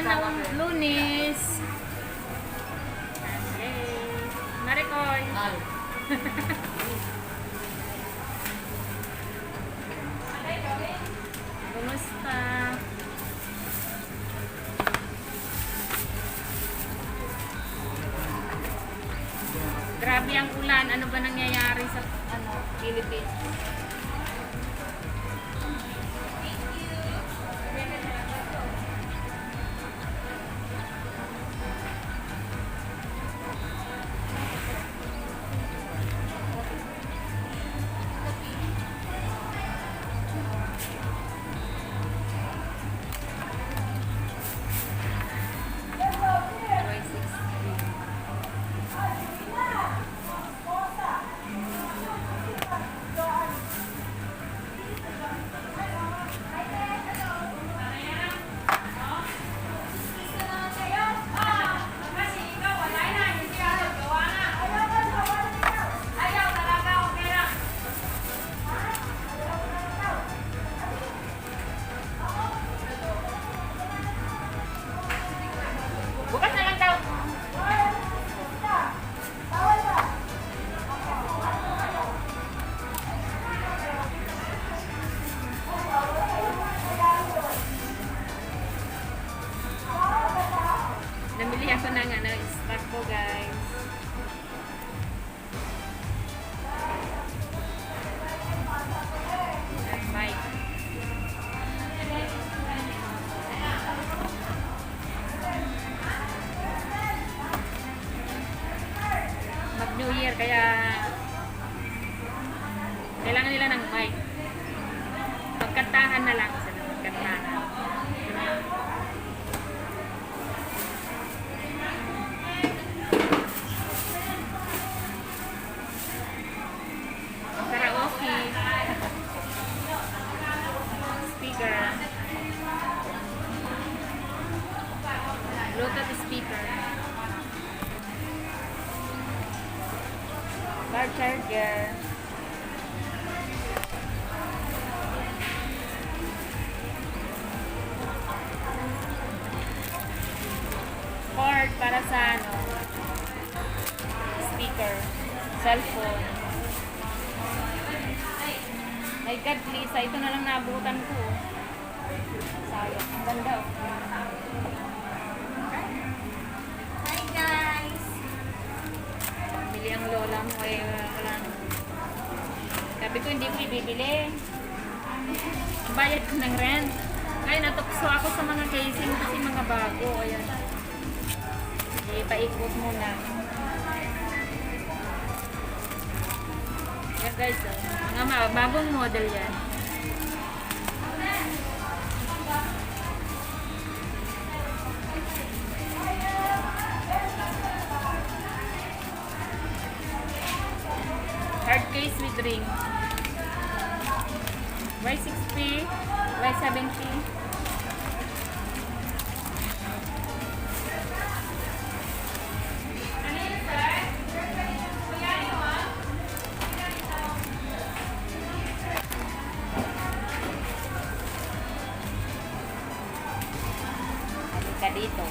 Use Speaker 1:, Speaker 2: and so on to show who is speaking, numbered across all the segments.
Speaker 1: Ulan ng Lunes. Yay! Maricoy! Kumusta? Grabe ang ulan. Ano ba nangyayari sa Philippines? Bukas na lang daw. Namili ako ng stock ko, guys. Bye. Mag-New Year, kaya kailangan nila ng mic. Pagkantahan na lang sila. Pagkantahan. Karaoke. Speaker. Bluetooth speaker. Car charger. Cord para sa speaker. Cellphone. My God, Lisa, ito na lang naabutan ko. Sayang. Ang ganda, oh.
Speaker 2: Hi guys!
Speaker 1: Bili ang lola mo, eh, wala. Sabi ko, hindi ko ibibili. Bayad ko ng rent. Ngayon, natukso ako sa mga casing kasi mga bago. Ayan. Paikot muna. Yan guys, oh. Mga bagong model yan. Hard case with ring. Y60, Y70. Halika dito.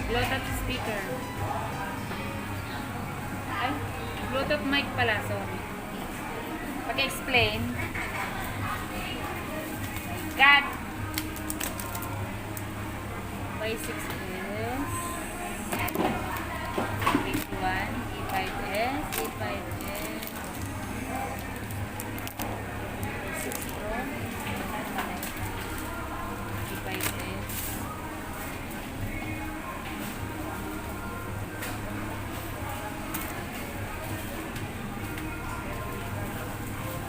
Speaker 1: Bluetooth speaker. Ay, Bluetooth mic pala, sorry. Pag-explain. God. Y6S. E1, E5S, E5S. E6 Pro. E5S.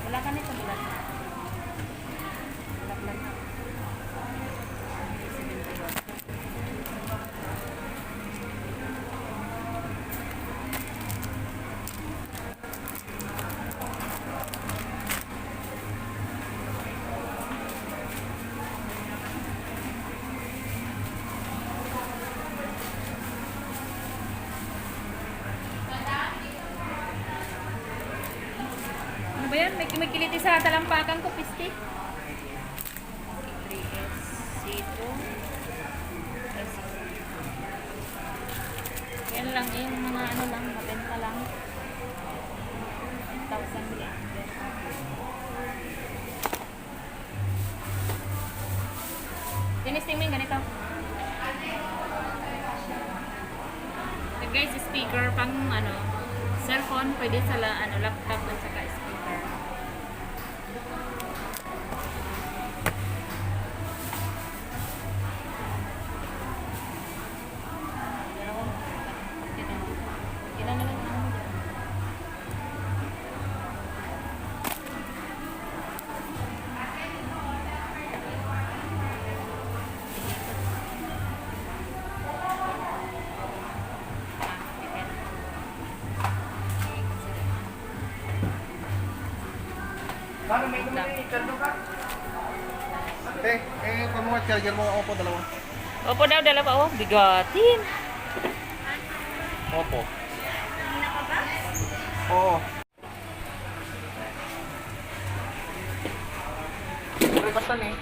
Speaker 1: Wala ka nito bulat. Bulat lang. Ayan, may kiliti sa talampakan ko, pisti. 3S, C2. Yan lang, yung mga ano lang, mabenta lang. 1,000 yan. Tinisting mo yung ganito. So guys, speaker pang ano, cellphone, pwede sa ano, laptop at saka speaker. Ilan na lang ang ano dyan.
Speaker 3: Paano may communicator ka? Kung mga charger mo, Oppo, dalawa.
Speaker 1: Opo daw, dalawa. Oh, bigatin.
Speaker 3: Oppo. Oo. Kastan eh.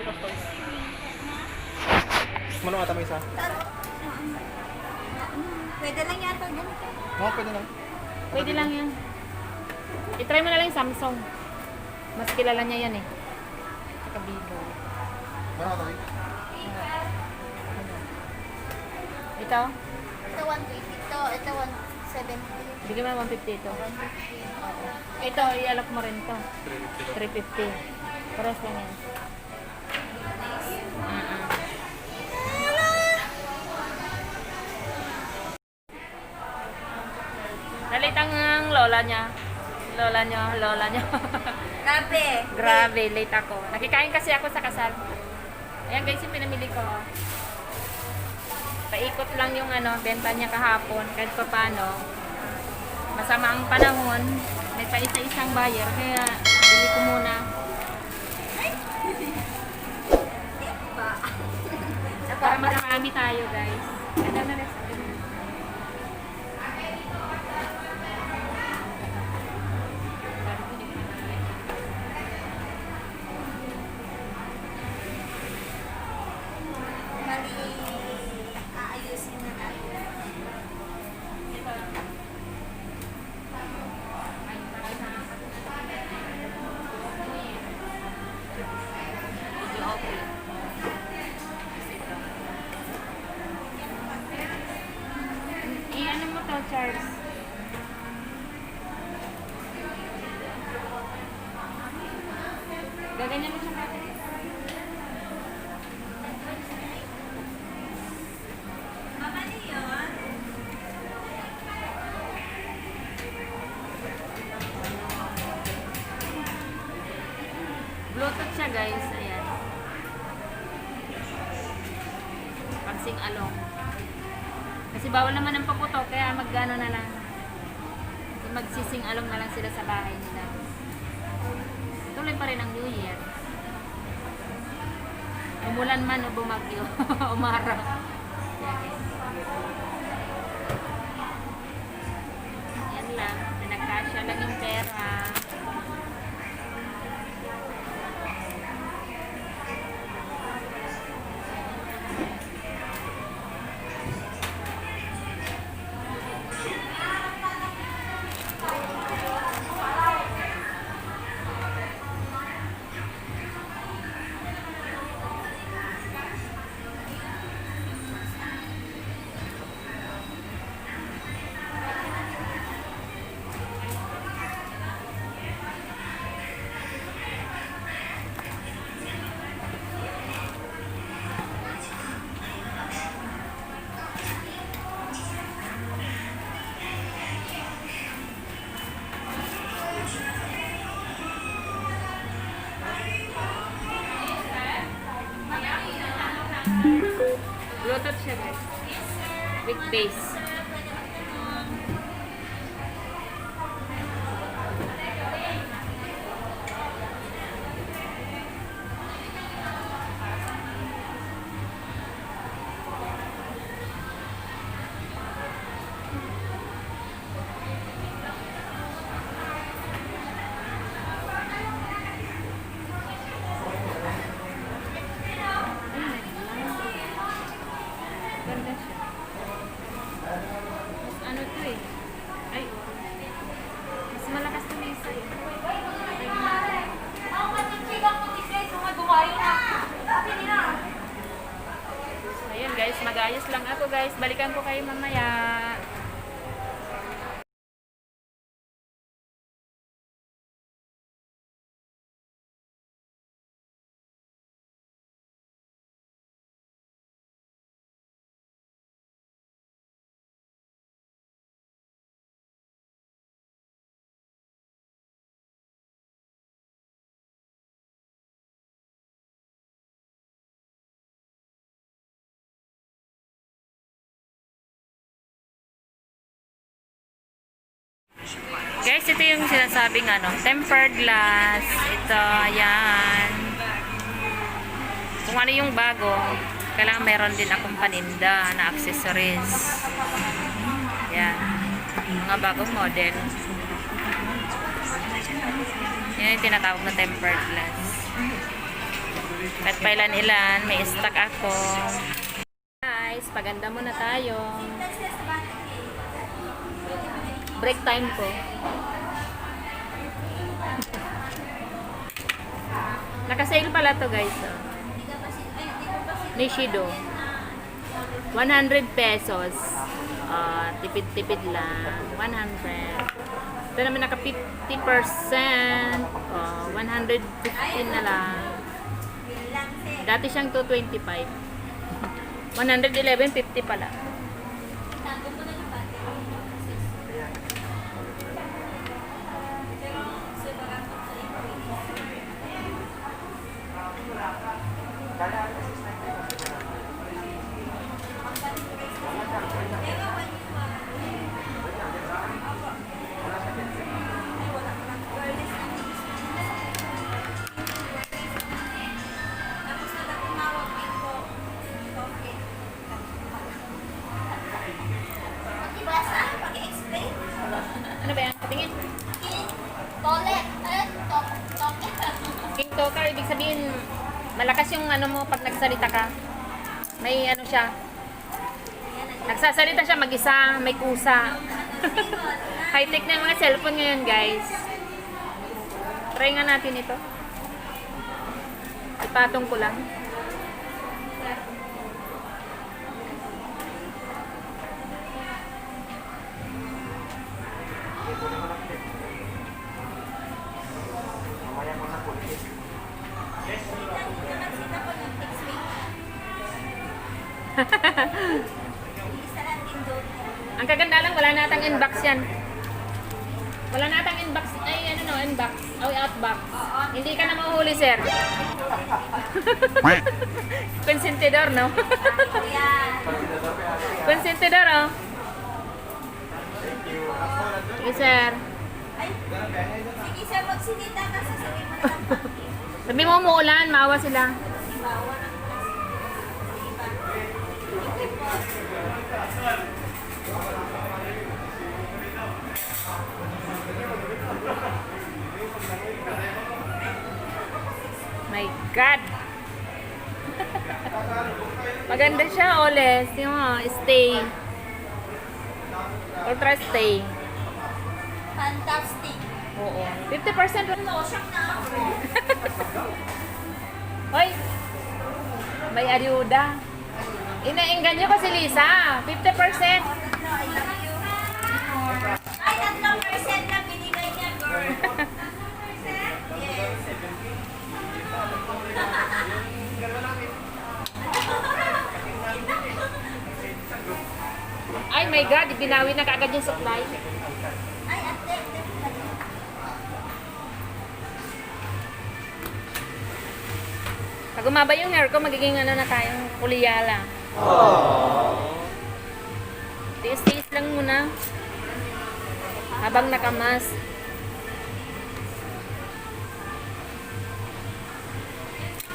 Speaker 3: Kastan. Mano ata may isa?
Speaker 2: Pwede lang yata ganito.
Speaker 3: Oo, pwede lang.
Speaker 1: Pwede lang yan. I-try mo na lang yung Samsung. Mas kilala niya yan eh. Saka Vivo.
Speaker 3: Mano ata may?
Speaker 1: Ito?
Speaker 2: Ito 120. Ito 170.
Speaker 1: Bigyan mo na 150 ito.
Speaker 2: 150.
Speaker 1: Ito, i-alok mo rin ito. 350. Paras lang yan. Nalitang ang lola niya. Lola niya.
Speaker 2: Grabe.
Speaker 1: Grabe, late ako. Nakikain kasi ako sa kasal. Ayan guys, yung pinamili ko. Paikot lang yung ano, benta niya kahapon. Kahit pa paano. Masama ang panahon. May pa isa-isang buyer. Kaya, bili ko muna.
Speaker 2: Ba?
Speaker 1: Para marami tayo guys. Ano na rin.
Speaker 2: Mali. Aayusin na natin.
Speaker 1: I-ano mo to, Charles? Gaganyan mo siya natin.
Speaker 2: Mamali yun.
Speaker 1: Bluetooth siya guys. Ayan. Pagsing along. Kasi bawal naman ang paputok, kaya mag-ano na lang. Magsising along na lang sila sa bahay nila. Tuloy pa rin ang New Year. Umulan man o bumagyo. Umaraw. Yan lang. Pinagkasya lang yung pera. Bluetooth siya guys. With bass. Balikan ko kayo mamaya. Guys, ito yung sinasabing tempered glass. Ito, ayan. Kung ano yung bago, kailangan meron din akong paninda na accessories. Ayan. Mga bagong model. Yan yung tinatawag na tempered glass. At pailan-ilan, may stock ako. Guys, paganda muna tayo. Break time ko. Naka-sale pala to guys. Nishido. 100 pesos. Tipid-tipid lang. 100. Ito naman naka 50%. 115 na lang. Dati siyang 225. 111, 50 pala. Ano ba yan? Tingin. King talker, ibig sabihin, malakas yung mo pag nagsalita ka. May siya. Nagsasalita siya mag-isa, may kusa. High-tech na yung mga cellphone ngayon, guys. Try nga natin ito. Ipatong ko lang. Ang kaganda lang, wala natang inbox yan. Wala natang inbox, inbox, o outbox. Hindi ka na mahuhuli, sir. Consentidor, no? Consentidor, oh. Sige, sir.
Speaker 2: Sige sir, magsinita ka, sasabihin mo na lang.
Speaker 1: Sabi mo umuulan, maawa sila. My God! Maganda siya, Oles. Yung stay. Ultra stay.
Speaker 2: Fantastic.
Speaker 1: Oo. 50%
Speaker 2: Lotion na ako.
Speaker 1: Hoy! May ayuda. Inaingganyo ko si Lisa. 50%.
Speaker 2: Ay, 3% lang binigay niya, girl. Yes.
Speaker 1: Ay my God, binawi na kaagad yung supply.
Speaker 2: Ay, ate.
Speaker 1: Pag umaba yung hair ko, magiging na tayong kuliyala. Tiis-tiis lang muna. Habang nakamas.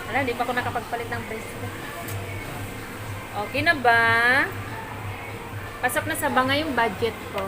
Speaker 1: Wala, di pa ako nakapagpalit ng bracelet. Okay na ba? Pasok na sa banga yung budget ko.